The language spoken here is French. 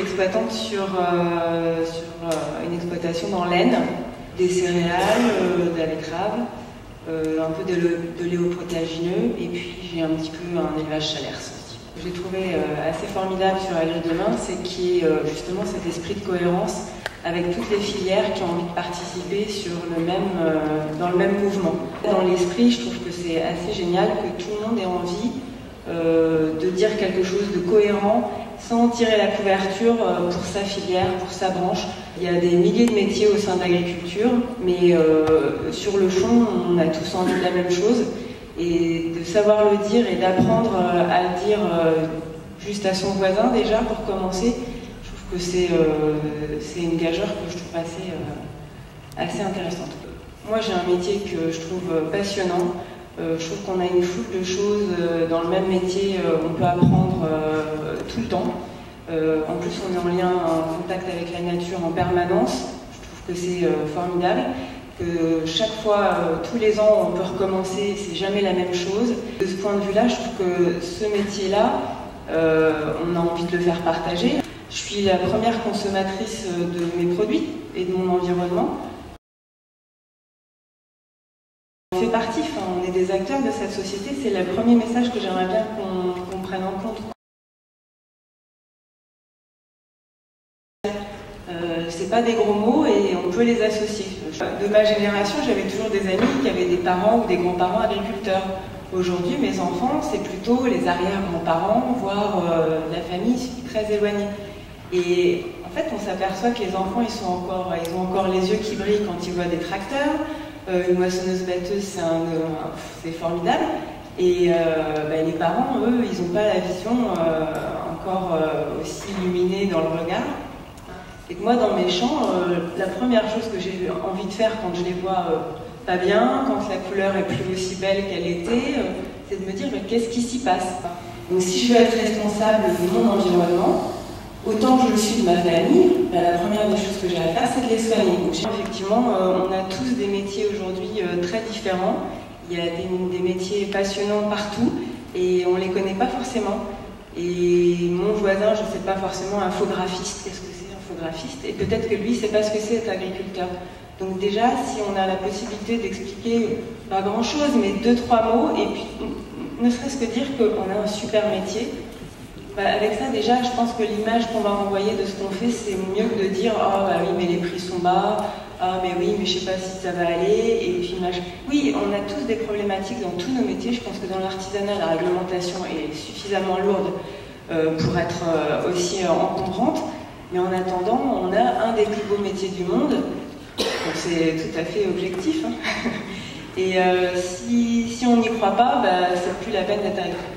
exploitante sur une exploitation dans l'Aisne, des céréales, de la betterave, un peu de léoprotéagineux, et puis j'ai un petit peu un élevage chalers aussi. J'ai trouvé assez formidable sur Agri Demain, c'est qu'il y ait justement cet esprit de cohérence avec toutes les filières qui ont envie de participer dans le même mouvement. Dans l'esprit, je trouve que c'est assez génial que tout le monde ait envie de dire quelque chose de cohérent sans tirer la couverture pour sa filière, pour sa branche. Il y a des milliers de métiers au sein de l'agriculture, mais sur le fond, on a tous envie de la même chose. Et de savoir le dire et d'apprendre à le dire juste à son voisin déjà pour commencer, je trouve que c'est une gageure que je trouve assez intéressante. Moi j'ai un métier que je trouve passionnant. Je trouve qu'on a une foule de choses dans le même métier, on peut apprendre tout le temps. En plus on est en lien, en contact avec la nature en permanence. Je trouve que c'est formidable. Que chaque fois, tous les ans, on peut recommencer, c'est jamais la même chose. De ce point de vue-là, je trouve que ce métier-là, on a envie de le faire partager. Je suis la première consommatrice de mes produits et de mon environnement. On fait partie, on est des acteurs de cette société, c'est le premier message que j'aimerais bien qu'on prenne en compte. C'est pas des gros mots et on peut les associer. De ma génération, j'avais toujours des amis qui avaient des parents ou des grands-parents agriculteurs. Aujourd'hui, mes enfants, c'est plutôt les arrière-grands-parents, voire la famille très éloignée. Et en fait, on s'aperçoit que les enfants, ils ont encore les yeux qui brillent quand ils voient des tracteurs. Une moissonneuse-batteuse, c'est formidable. Et les parents, eux, ils n'ont pas la vision encore aussi illuminée dans le regard. Et que moi, dans mes champs, la première chose que j'ai envie de faire quand je les vois pas bien, quand la couleur est plus aussi belle qu'elle était, c'est de me dire qu'est-ce qui s'y passe. Donc si je veux être responsable de mon environnement, autant que je le suis de ma famille, la première des choses que j'ai à faire, c'est de les soigner. Donc, effectivement, on a tous des métiers aujourd'hui très différents. Il y a des métiers passionnants partout et on ne les connaît pas forcément. Et mon voisin, je ne sais pas forcément, infographiste, qu'est-ce que c'est infographiste? Et peut-être que lui, ne sait pas ce que c'est être agriculteur. Donc déjà, si on a la possibilité d'expliquer pas grand-chose, mais 2-3 mots, et puis ne serait-ce que dire qu'on a un super métier, avec ça, déjà, je pense que l'image qu'on va renvoyer de ce qu'on fait, c'est mieux que de dire « Ah, bah oui, mais les prix sont bas. Ah, mais oui, mais je sais pas si ça va aller. » Et puis, oui, on a tous des problématiques dans tous nos métiers. Je pense que dans l'artisanat, la réglementation est suffisamment lourde pour être aussi encombrante. Mais en attendant, on a un des plus beaux métiers du monde. C'est tout à fait objectif. Hein. Et si on n'y croit pas, c'est plus la peine d'être agriculteur.